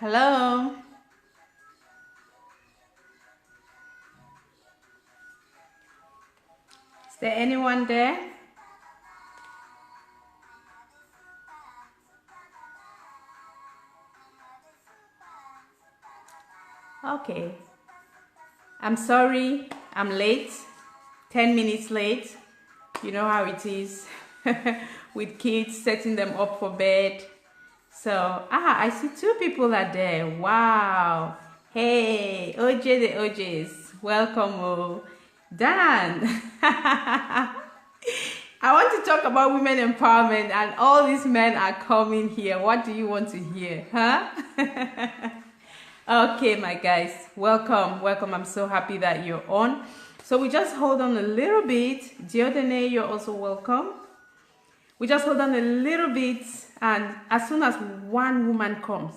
Hello. Is there anyone there? Okay. I'm sorry. I'm late. 10 minutes late. You know how it is with kids, setting them up for bed. So, I see two people are there. Wow. Hey, OJ the OJs. Welcome, oh. Dan. I want to talk about women empowerment, and all these men are coming here. What do you want to hear? Huh? Okay, my guys. Welcome. Welcome. I'm so happy that you're on. So we just hold on a little bit. Diodene, you're also welcome. We just hold on a little bit, and as soon as one woman comes,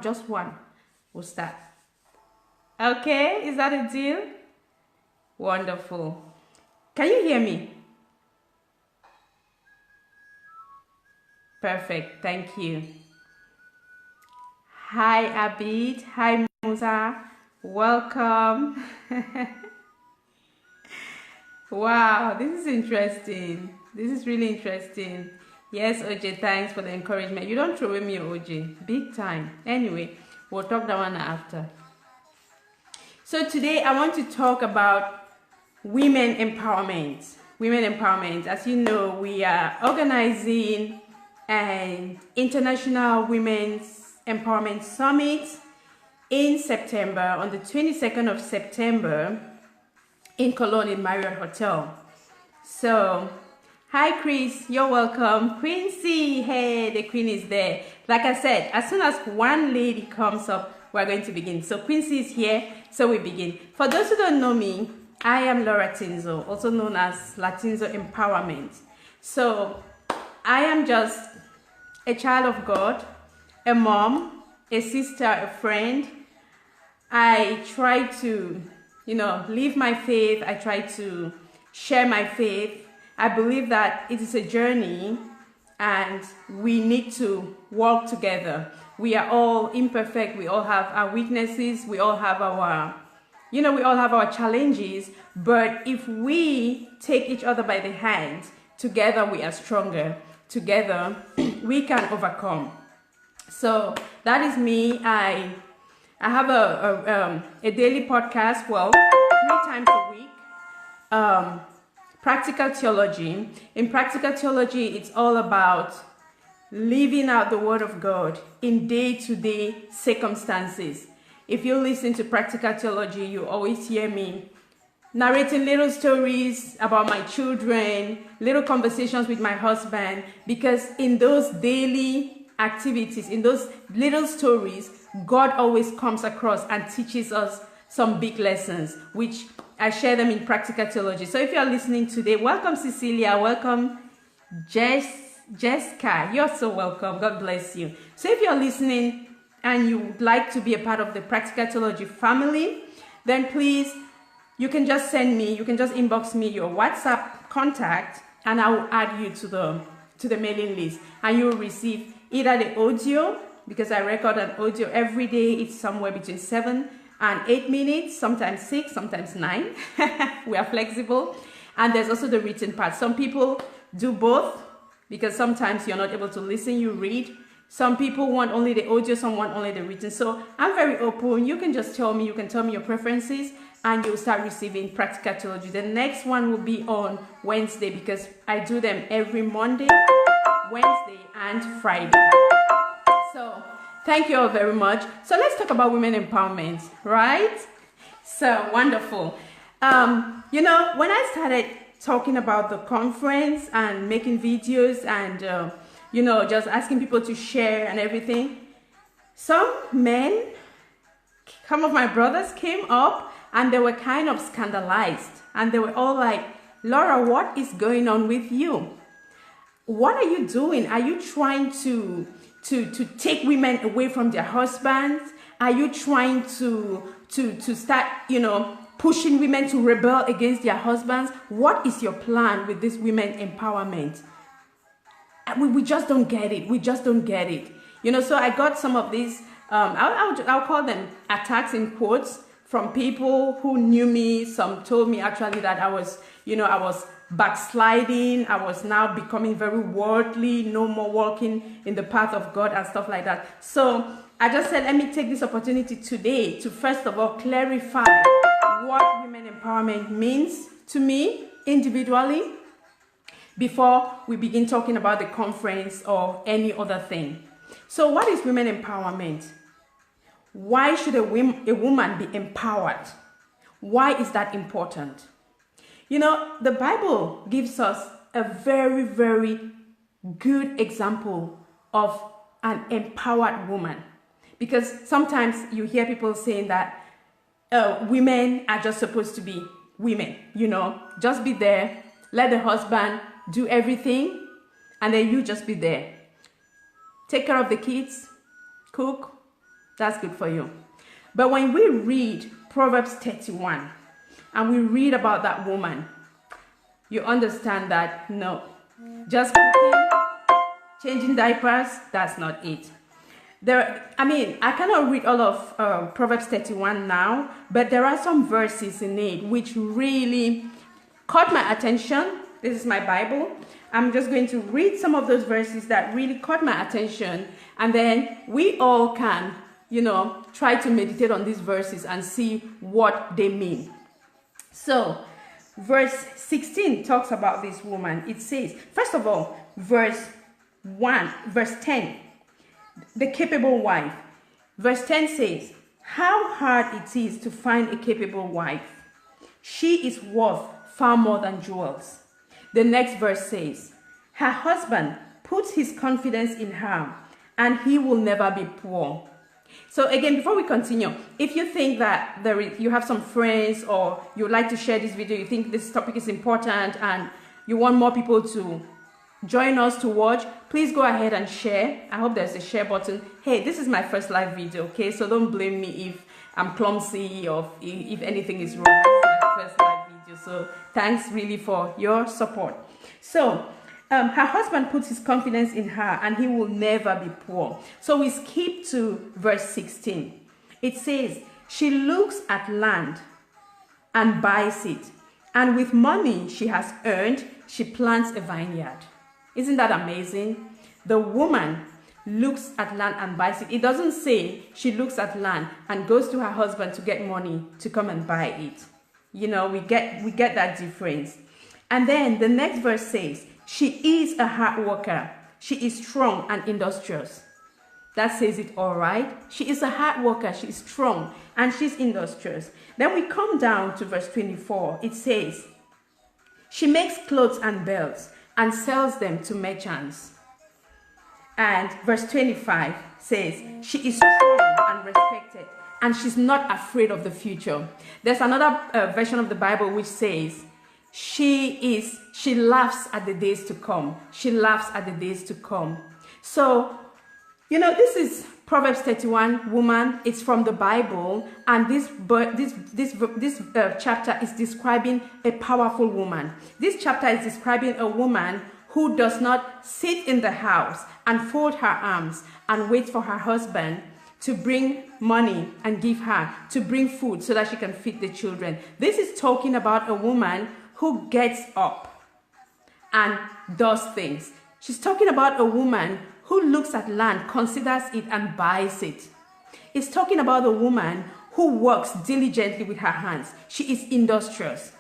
just one, we'll start. Okay, is that a deal? Wonderful. Can you hear me? Perfect, thank you. Hi Abid, hi Musa, welcome. Wow, this is interesting. This is really interesting. Yes, OJ, thanks for the encouragement. You don't throw away me, OJ. Big time. Anyway, we'll talk that one after. So today I want to talk about women empowerment. Women empowerment. As you know, we are organizing an International Women's Empowerment Summit in September, on the 22nd of September in Cologne in Marriott Hotel. So, hi Chris, you're welcome. Quincy, hey, the queen is there. Like I said, as soon as one lady comes up, we're going to begin. So Quincy is here, so we begin. For those who don't know me, I am Laura Tinzo, also known as Latinzo Empowerment. So I am just a child of God, a mom, a sister, a friend. I try to, live my faith. I try to share my faith. I believe that it is a journey and we need to walk together. We are all imperfect. We all have our weaknesses. We all have our, we all have our challenges. But if we take each other by the hand, together we are stronger. Together we can overcome. So that is me. I have a daily podcast, 3 times a week. Practical theology. In practical theology, it's all about living out the word of God in day-to-day circumstances. If you listen to practical theology, you always hear me narrating little stories about my children, little conversations with my husband, because in those daily activities, in those little stories, God always comes across and teaches us some big lessons, which I share them in practical theology. So if you are listening today, welcome Cecilia, welcome Jessica, you're so welcome, God bless you. So if you're listening and you would like to be a part of the practical theology family, then please, you can just send me, you can just inbox me your WhatsApp contact, and I will add you to the mailing list, and you will receive either the audio, because I record an audio every day. It's somewhere between 7 and 8 minutes, sometimes 6, sometimes 9. We are flexible. And there's also the written part. Some people do both, because sometimes you're not able to listen, you read. Some people want only the audio, some want only the written. So I'm very open. You can just tell me, you can tell me your preferences, and you'll start receiving practical theology. The next one will be on Wednesday, because I do them every Monday, Wednesday, and Friday. So thank you all very much. So let's talk about women empowerment, right? So wonderful. When I started talking about the conference and making videos and, just asking people to share and everything, some of my brothers came up and they were kind of scandalized. And they were all like, Laura, what is going on with you? What are you doing? Are you trying to take women away from their husbands? Are you trying to start, pushing women to rebel against their husbands? What is your plan with this women empowerment? We just don't get it. We just don't get it. So I got some of these I'll call them attacks in quotes from people who knew me. Some told me actually that I was backsliding. I was now becoming very worldly, no more walking in the path of God and stuff like that. So I just said, let me take this opportunity today to first of all clarify what women empowerment means to me individually before we begin talking about the conference or any other thing. So what is women empowerment? Why should a woman be empowered? Why is that important? You know, the Bible gives us a very, very good example of an empowered woman. Because sometimes you hear people saying that women are just supposed to be women, you know, just be there, let the husband do everything, and then you just be there. Take care of the kids, cook, that's good for you. But when we read Proverbs 31, and we read about that woman, you understand that no, just cooking, changing diapers, that's not it. I cannot read all of Proverbs 31 now, but there are some verses in it which really caught my attention. This is my Bible. I'm just going to read some of those verses that really caught my attention, and then we all can, you know, try to meditate on these verses and see what they mean. So, verse 16 talks about this woman. It says, first of all, verse 10, the capable wife. Verse 10 says, how hard it is to find a capable wife. She is worth far more than jewels. The next verse says, her husband puts his confidence in her, and he will never be poor. So again, before we continue, if you think that you have some friends or you would like to share this video, you think this topic is important and you want more people to join us to watch, please go ahead and share. I hope there's a share button. Hey, this is my first live video, okay? So don't blame me if I'm clumsy or if anything is wrong. This is my first live video. So thanks really for your support. So her husband puts his confidence in her, and he will never be poor. So we skip to verse 16. It says, she looks at land and buys it, and with money she has earned, she plants a vineyard. Isn't that amazing? The woman looks at land and buys it. It doesn't say she looks at land and goes to her husband to get money to come and buy it. You know, we get that difference. And then the next verse says, she is a hard worker. She is strong and industrious. That says it all right. She is a hard worker. She is strong and she's industrious. Then we come down to verse 24. It says, she makes clothes and belts and sells them to merchants. And verse 25 says, she is strong and respected, and she's not afraid of the future. There's another version of the Bible which says, she laughs at the days to come. She laughs at the days to come. So, you know, this is Proverbs 31, woman. It's from the Bible, and this chapter is describing a powerful woman. This chapter is describing a woman who does not sit in the house and fold her arms and wait for her husband to bring money and give her, to bring food so that she can feed the children. This is talking about a woman who gets up and does things. She's talking about a woman who looks at land, considers it, and buys it. It's talking about a woman who works diligently with her hands. She is industrious.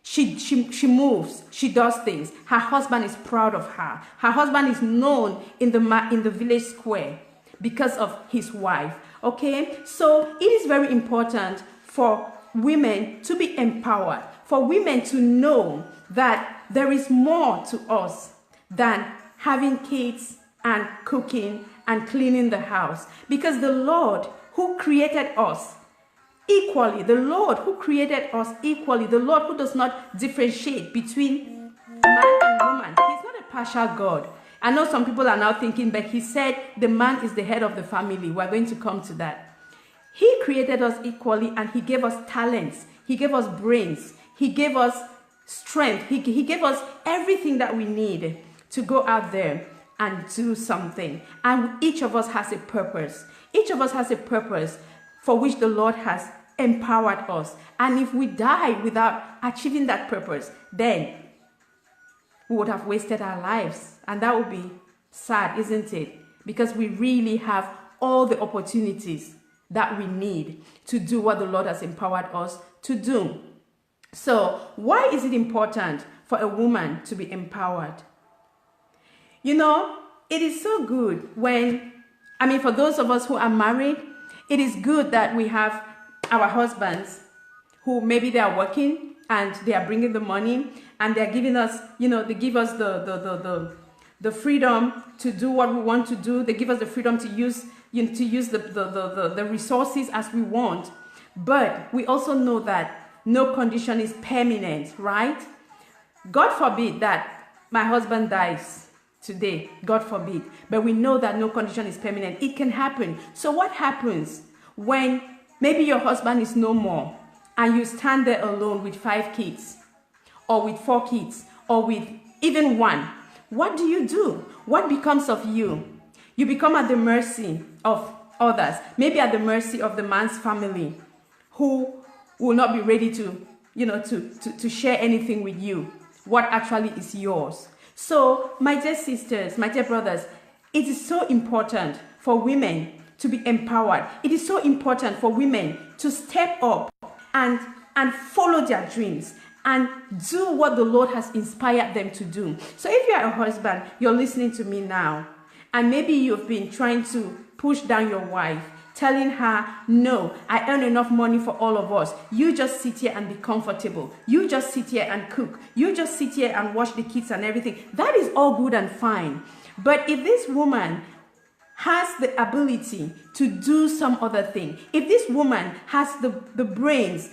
She moves. She does things. Her husband is proud of her. Her husband is known in the village square because of his wife. Okay? So it is very important for women to be empowered, for women to know that there is more to us than having kids and cooking and cleaning the house. Because the Lord who created us equally, the Lord who created us equally, the Lord who does not differentiate between man and woman, he's not a partial God. I know some people are now thinking, but he said the man is the head of the family. We're going to come to that. He created us equally, and he gave us talents. He gave us brains. He gave us strength. He gave us everything that we need to go out there and do something. And each of us has a purpose. Each of us has a purpose for which the Lord has empowered us. And if we die without achieving that purpose, then we would have wasted our lives. And that would be sad, isn't it? Because we really have all the opportunities that we need to do what the Lord has empowered us to do. So why is it important for a woman to be empowered? You know, it is so good when, for those of us who are married, it is good that we have our husbands who maybe they are working and they are bringing the money and they are giving us, they give us the freedom to do what we want to do. They give us the freedom to use, the resources as we want. But we also know that no condition is permanent, right? God forbid that my husband dies today, God forbid. But we know that no condition is permanent. It can happen. So what happens when maybe your husband is no more and you stand there alone with 5 kids or with 4 kids or with even 1? What do? What becomes of you? You become at the mercy of others, maybe at the mercy of the man's family who will not be ready to, to share anything with you, what actually is yours. So, my dear sisters, my dear brothers, it is so important for women to be empowered. It is so important for women to step up and follow their dreams and do what the Lord has inspired them to do. So if you are a husband, you're listening to me now, and maybe you've been trying to push down your wife, telling her, no, I earn enough money for all of us. You just sit here and be comfortable. You just sit here and cook. You just sit here and watch the kids and everything. That is all good and fine. But if this woman has the ability to do some other thing, if this woman has the brains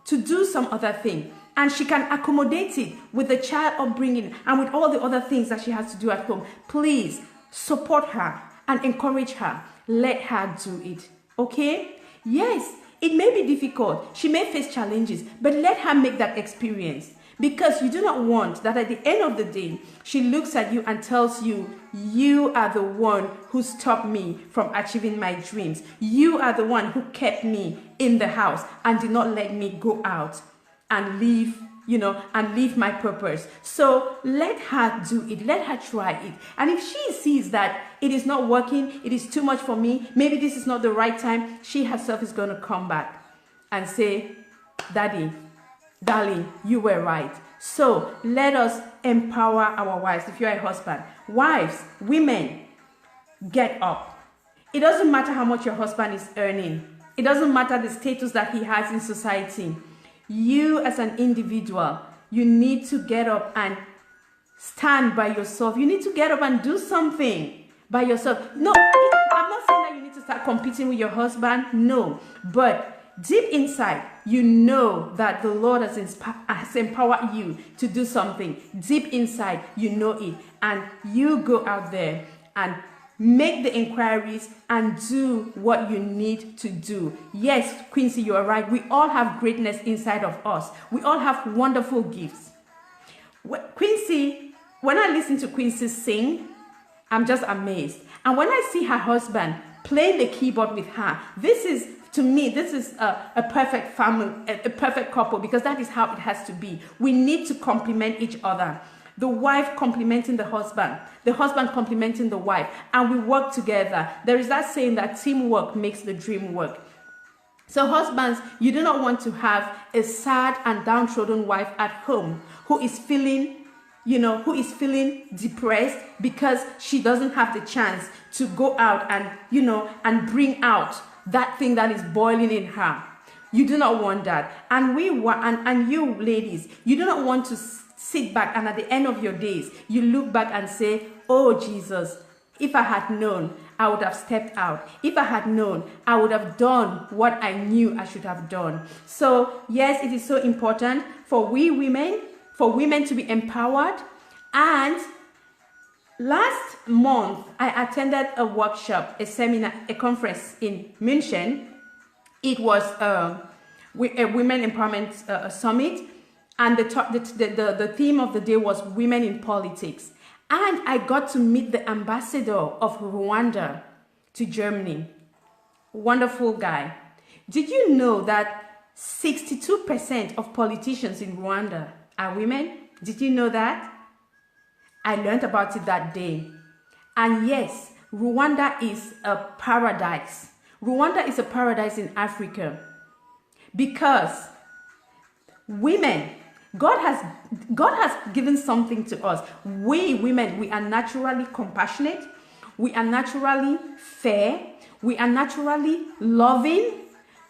to do some other thing, and she can accommodate it with the child upbringing and with all the other things that she has to do at home, please support her and encourage her. Let her do it, okay? Yes, it may be difficult. She may face challenges, but let her make that experience. Because you do not want that at the end of the day, she looks at you and tells you, you are the one who stopped me from achieving my dreams. You are the one who kept me in the house and did not let me go out and leave, and leave my purpose. So let her do it. Let her try it. And if she sees that it is not working, it is too much for me, maybe this is not the right time, she herself is going to come back and say, Daddy, darling, you were right. So let us empower our wives. If you're a husband, wives, women, get up. It doesn't matter how much your husband is earning. It doesn't matter the status that he has in society. You as an individual, you need to get up and stand by yourself. You need to get up and do something by yourself. No, I'm not saying that you need to start competing with your husband. No, but deep inside, you know that the Lord has empowered you to do something. Deep inside, you know it. And you go out there and make the inquiries and do what you need to do. Yes, Quincy, you are right. We all have greatness inside of us. We all have wonderful gifts. Quincy, when I listen to Quincy sing, I'm just amazed. And when I see her husband play the keyboard with her, to me, this is a perfect family, a perfect couple, because that is how it has to be. We need to complement each other. The wife complementing the husband complementing the wife, and we work together. There is that saying that teamwork makes the dream work. So husbands, you do not want to have a sad and downtrodden wife at home who is feeling depressed because she doesn't have the chance to go out and bring out that thing that is boiling in her. You do not want that. And you ladies, you do not want to sit back and at the end of your days, you look back and say, oh Jesus, if I had known, I would have stepped out. If I had known, I would have done what I knew I should have done. So yes, it is so important for women to be empowered. And last month, I attended a workshop, a seminar, a conference in München. It was a women empowerment summit. And the theme of the day was women in politics. And I got to meet the ambassador of Rwanda to Germany. Wonderful guy. Did you know that 62% of politicians in Rwanda are women? Did you know that? I learned about it that day. And yes, Rwanda is a paradise. Rwanda is a paradise in Africa because women, God has given something to us. We women, we are naturally compassionate. We are naturally fair. We are naturally loving.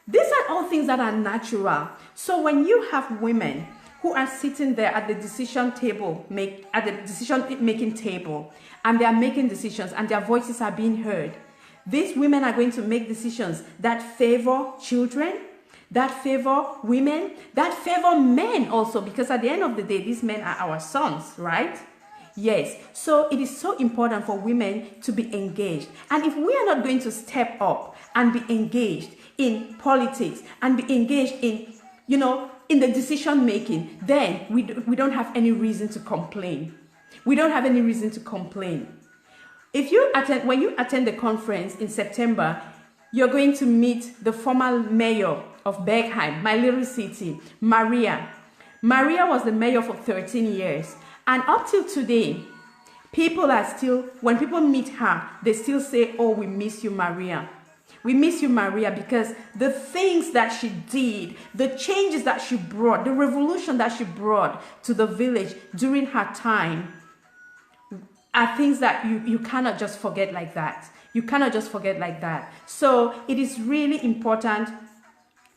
These are all things that are natural. So when you have women who are sitting there at the decision table, at the decision-making table, and they are making decisions and their voices are being heard, these women are going to make decisions that favor children, that favor women, that favor men also, because at the end of the day, these men are our sons, right? Yes. So it is so important for women to be engaged. And if we are not going to step up and be engaged in politics and be engaged in, in the decision making, then we don't have any reason to complain. We don't have any reason to complain. When you attend the conference in September, you're going to meet the former mayor of Bergheim, my little city, Maria. Maria was the mayor for 13 years. And up till today, people are still, when people meet her, they still say, oh, we miss you, Maria. We miss you, Maria, because the things that she did, the changes that she brought, the revolution that she brought to the village during her time are things that you cannot just forget like that. You cannot just forget like that. So it is really important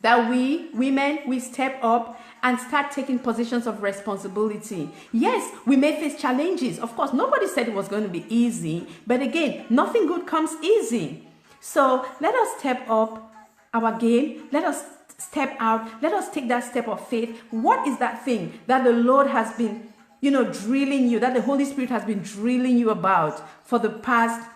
that we, women, we step up and start taking positions of responsibility. Yes, we may face challenges. Of course, nobody said it was going to be easy. But again, nothing good comes easy. So let us step up our game. Let us step out. Let us take that step of faith. What is that thing that the Lord has been, drilling you, that the Holy Spirit has been drilling you about for the past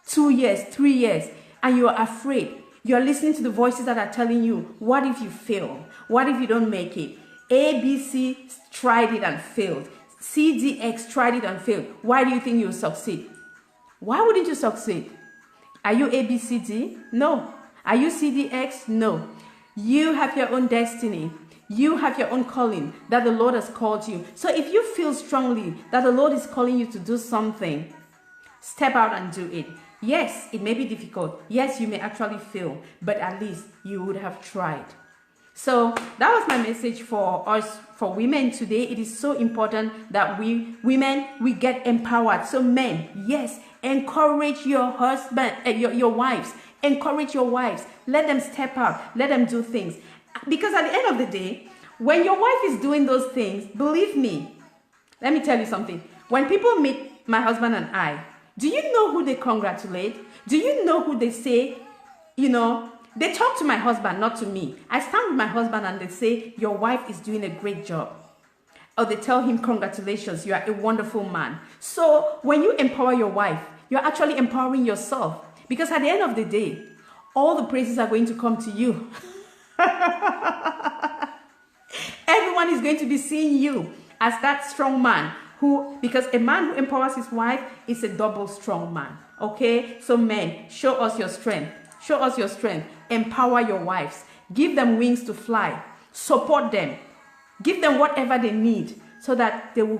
2 years, 3 years, and you are afraid? You're listening to the voices that are telling you, what if you fail? What if you don't make it? A, B, C tried it and failed. C, D, X tried it and failed. Why do you think you'll succeed? Why wouldn't you succeed? Are you A, B, C, D? No. Are you C, D, X? No. You have your own destiny. You have your own calling that the Lord has called you. So if you feel strongly that the Lord is calling you to do something, step out and do it. Yes, it may be difficult. Yes, you may actually fail, but at least you would have tried. So that was my message for us, for women today. It is so important that we women, we get empowered. So men, yes, encourage your husband, your wives. Encourage your wives. Let them step out. Let them do things. Because at the end of the day, when your wife is doing those things, believe me, let me tell you something. When people meet my husband and I, do you know who they congratulate? Do you know who they say, they talk to my husband, not to me. I stand with my husband and they say, your wife is doing a great job. Or they tell him, congratulations, you are a wonderful man. So when you empower your wife, you're actually empowering yourself. Because at the end of the day, all the praises are going to come to you. Everyone is going to be seeing you as that strong man. Because a man who empowers his wife is a double strong man. Okay? So men, show us your strength. Show us your strength. Empower your wives. Give them wings to fly. Support them. Give them whatever they need so that they will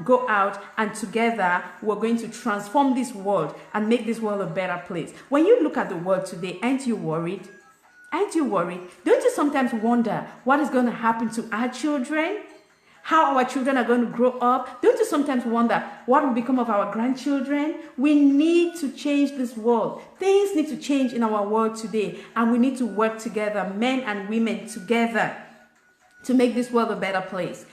go out, and together we're going to transform this world and make this world a better place. When you look at the world today, aren't you worried? Aren't you worried? Don't you sometimes wonder what is going to happen to our children? How our children are going to grow up? Don't you sometimes wonder what will become of our grandchildren? We need to change this world. Things need to change in our world today, and we need to work together, men and women together, to make this world a better place.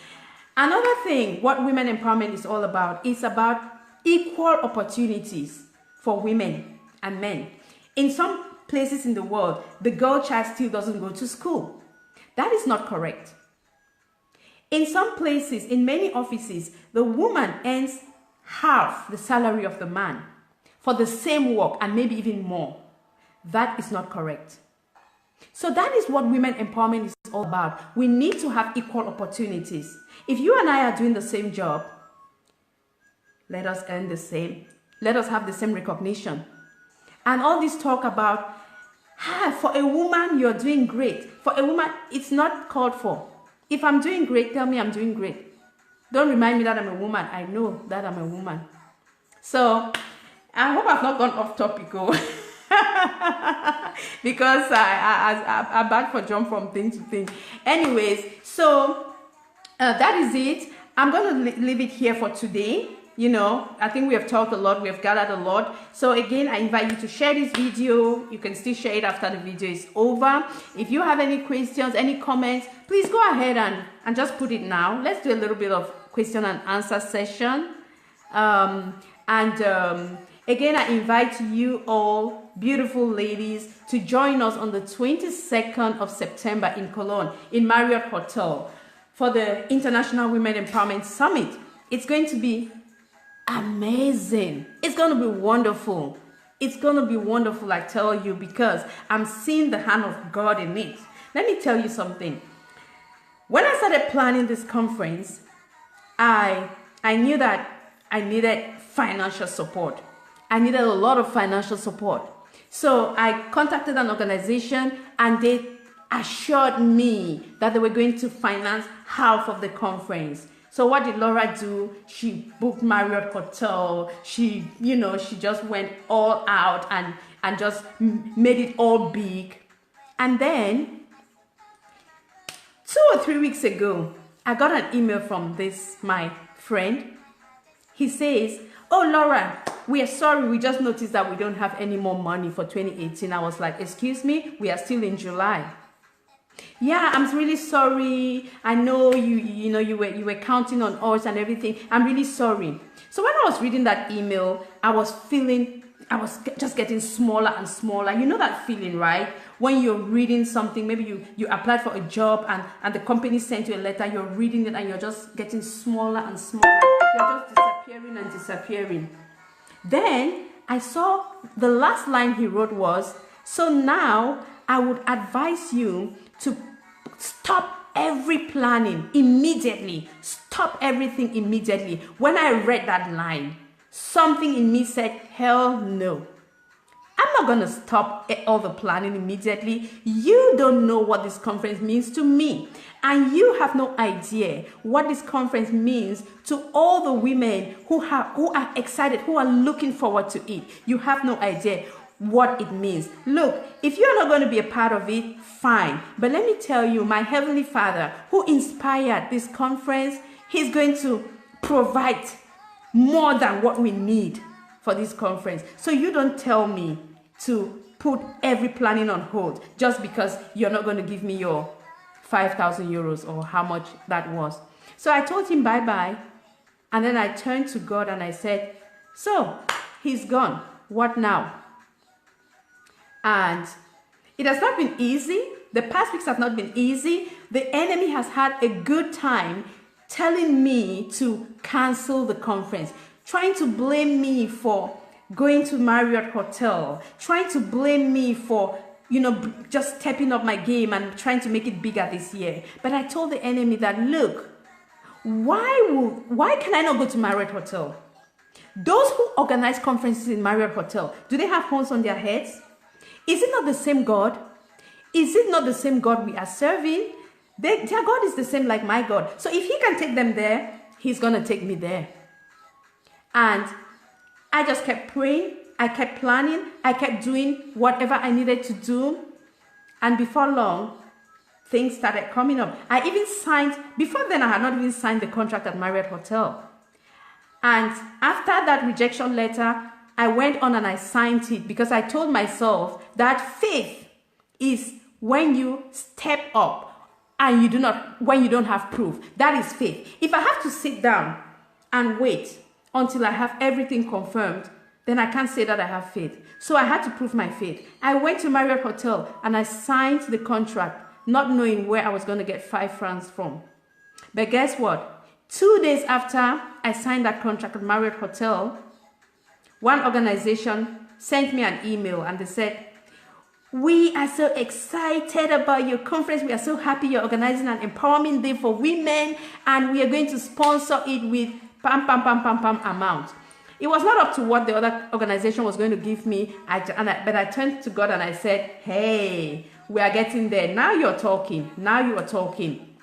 Another thing, what women empowerment is all about, is about equal opportunities for women and men. In some places in the world, the girl child still doesn't go to school. That is not correct. In some places, in many offices, the woman earns half the salary of the man for the same work, and maybe even more. That is not correct. So that is what women empowerment is all about. We need to have equal opportunities. If you and I are doing the same job, Let us earn the same. Let us have the same recognition. And all this talk about, for a woman, you're doing great. For a woman, it's not called for. If I'm doing great, tell me I'm doing great. Don't remind me that I'm a woman. I know that I'm a woman. So, I hope I've not gone off topic, because I bad for jump from thing to thing. Anyways, so that is it. I'm going to leave it here for today. You know, I think we have talked a lot. We have gathered a lot. So again, I invite you to share this video. You can still share it after the video is over. If you have any questions, any comments, please go ahead and just put it now. Let's do a little bit of question and answer session. Again, I invite you all, beautiful ladies, to join us on the 22nd of September in Cologne, in Marriott Hotel, for the International Women Empowerment Summit. It's going to be amazing. It's going to be wonderful. It's going to be wonderful, I tell you, because I'm seeing the hand of God in it. Let me tell you something. When I started planning this conference, I knew that I needed financial support. I needed a lot of financial support. So I contacted an organization and they assured me that they were going to finance half of the conference. So what did Laura do? She booked Marriott Hotel. She just went all out and just made it all big. And then 2 or 3 weeks ago, I got an email from my friend. He says, "Oh, Laura, we are sorry. We just noticed that we don't have any more money for 2018. I was like, "Excuse me, we are still in July." "Yeah, I'm really sorry. I know you were counting on us and everything. I'm really sorry." So when I was reading that email, I was just getting smaller and smaller. You know that feeling, right? When you're reading something, maybe you applied for a job and the company sent you a letter, you're reading it and you're just getting smaller and smaller. You're just disappearing and disappearing. Then I saw the last line he wrote was, "So now I would advise you to stop every planning immediately. Stop everything immediately." When I read that line, something in me said, hell no. I'm not going to stop all the planning immediately. You don't know what this conference means to me. And you have no idea what this conference means to all the women who are excited, who are looking forward to it. You have no idea what it means. Look, if you're not going to be a part of it, fine. But let me tell you, my Heavenly Father, who inspired this conference, He's going to provide more than what we need for this conference. So you don't tell me to put every planning on hold just because you're not going to give me your 5,000 euros or how much that was. So I told him bye-bye. And then I turned to God and I said, so he's gone. What now? And it has not been easy. The past weeks have not been easy. The enemy has had a good time telling me to cancel the conference, trying to blame me for going to Marriott Hotel, trying to blame me for, just stepping up my game and trying to make it bigger this year. But I told the enemy that, look, why can I not go to Marriott Hotel? Those who organize conferences in Marriott Hotel, do they have horns on their heads? Is it not the same God? Is it not the same God we are serving? Their God is the same like my God. So if He can take them there, He's going to take me there. And I just kept praying. I kept planning. I kept doing whatever I needed to do. And before long, things started coming up. I even signed, before then I had not even signed the contract at Marriott Hotel. And after that rejection letter, I went on and I signed it because I told myself that faith is when you step up and when you don't have proof. That is faith. If I have to sit down and wait until I have everything confirmed, then I can't say that I have faith. So I had to prove my faith. I went to Marriott Hotel and I signed the contract, not knowing where I was going to get 5 francs from. But guess what? 2 days after I signed that contract at Marriott Hotel, one organization sent me an email and they said, "We are so excited about your conference. We are so happy you're organizing an empowerment day for women, and we are going to sponsor it with pam, pam, pam, pam, pam amount. It was not up to what the other organization was going to give me, but I turned to God and I said, hey, we are getting there. Now you're talking. Now you are talking.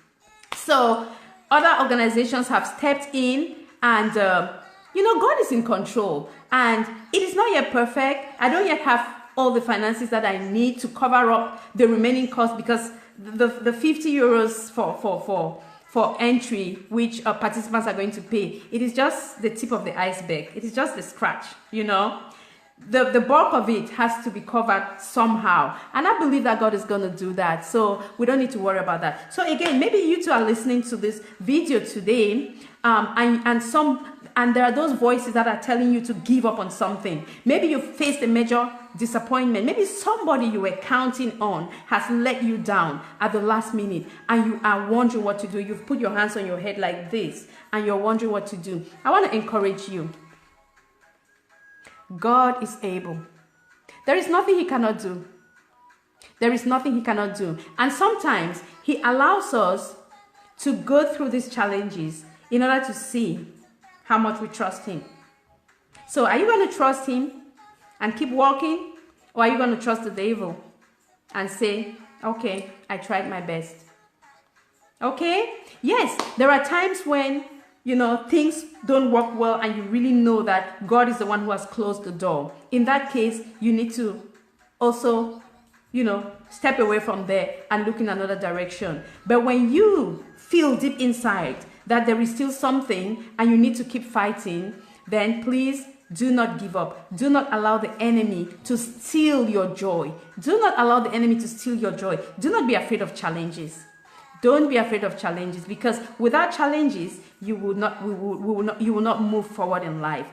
So other organizations have stepped in and, God is in control. And it is not yet perfect. I don't yet have all the finances that I need to cover up the remaining costs, because the 50 euros for entry, which participants are going to pay, it is just the tip of the iceberg. It is just the scratch, The bulk of it has to be covered somehow. And I believe that God is going to do that. So we don't need to worry about that. So again, maybe you two are listening to this video today, and there are those voices that are telling you to give up on something. Maybe you faced a major disappointment. Maybe somebody you were counting on has let you down at the last minute and you are wondering what to do. You've put your hands on your head like this and you're wondering what to do. I want to encourage you. God is able. There is nothing he cannot do. There is nothing he cannot do. And sometimes he allows us to go through these challenges in order to see how much we trust him. So are you going to trust him and keep walking? Or are you going to trust the devil and say, okay, I tried my best? Okay? Yes, there are times when, things don't work well and you really know that God is the one who has closed the door. In that case, you need to also, step away from there and look in another direction. But when you feel deep inside that there is still something and you need to keep fighting, then please do not give up. Do not allow the enemy to steal your joy. Do not allow the enemy to steal your joy. Do not be afraid of challenges. Don't be afraid of challenges, because without challenges, you will not move forward in life.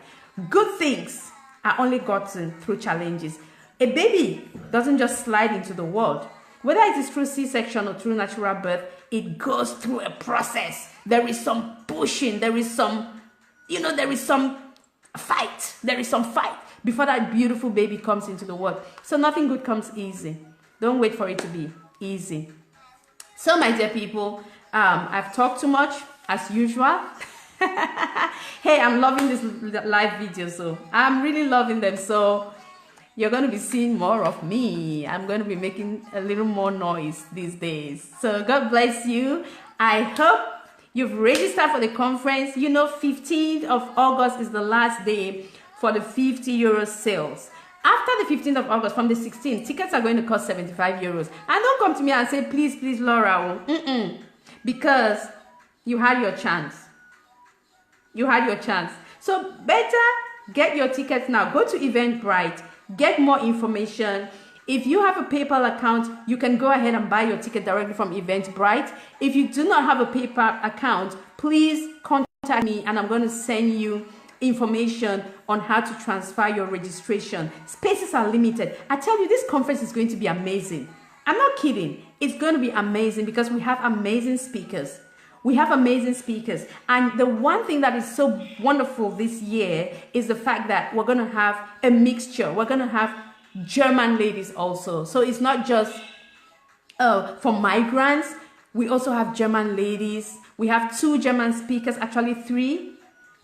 Good things are only gotten through challenges. A baby doesn't just slide into the world. Whether it is through C-section or through natural birth, it goes through a process. There is some pushing. There is some, there is some fight. There is some fight before that beautiful baby comes into the world. So nothing good comes easy. Don't wait for it to be easy. So my dear people, I've talked too much as usual. Hey, I'm loving this live videos, so I'm really loving them. So you're going to be seeing more of me. I'm going to be making a little more noise these days. So God bless you. I hope you've registered for the conference. 15th of August is the last day for the 50 euro sales. After the 15th of August, from the 16th, tickets are going to cost 75 euros. And don't come to me and say, please, Laura. Because you had your chance. You had your chance. So better get your tickets now. Go to Eventbrite. Get more information. If you have a PayPal account, you can go ahead and buy your ticket directly from Eventbrite. If you do not have a PayPal account, please contact me and I'm going to send you information on how to transfer your registration. Spaces are limited. I tell you, this conference is going to be amazing. I'm not kidding. It's going to be amazing because we have amazing speakers. We have amazing speakers. And the one thing that is so wonderful this year is the fact that we're going to have a mixture. We're going to have German ladies also. So it's not just for migrants. We also have German ladies. We have 2 German speakers, actually 3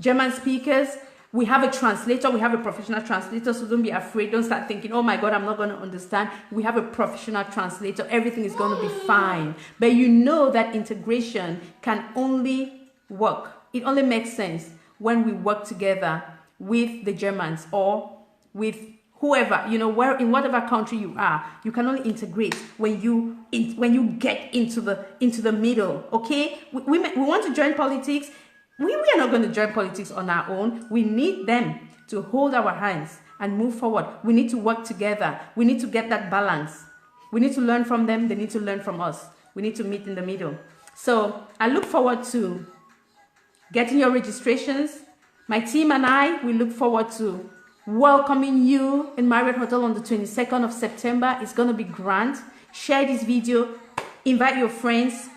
German speakers. We have a translator. We have a professional translator. So don't be afraid. Don't start thinking, oh my God, I'm not going to understand. We have a professional translator. Everything is going to be fine. But you know that integration can only work. It only makes sense when we work together with the Germans or with whoever, where in whatever country you are. You can only integrate when you get into the middle. Okay, we want to join politics. We are not going to join politics on our own. We need them to hold our hands and move forward. We need to work together. We need to get that balance. We need to learn from them. They need to learn from us. We need to meet in the middle. So I look forward to getting your registrations. My team and I, we look forward to welcoming you in Marriott Hotel on the 22nd of September. It's going to be grand. Share this video. Invite your friends.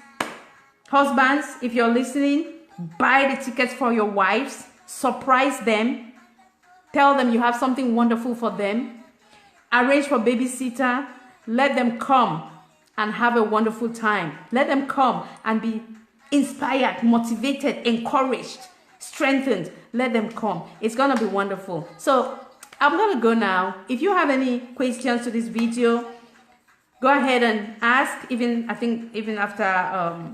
Husbands, if you're listening, buy the tickets for your wives. Surprise them. Tell them you have something wonderful for them. Arrange for babysitter. Let them come and have a wonderful time. Let them come and be inspired, motivated, encouraged. strengthened, let them come. It's gonna be wonderful. So I'm gonna go now. If you have any questions to this video, go ahead and ask. I think even after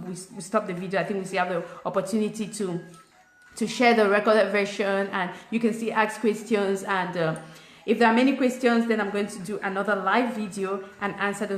we stop the video, I think we still have the opportunity to share the recorded version, and you can see ask questions. And if there are many questions, then I'm going to do another live video and answer those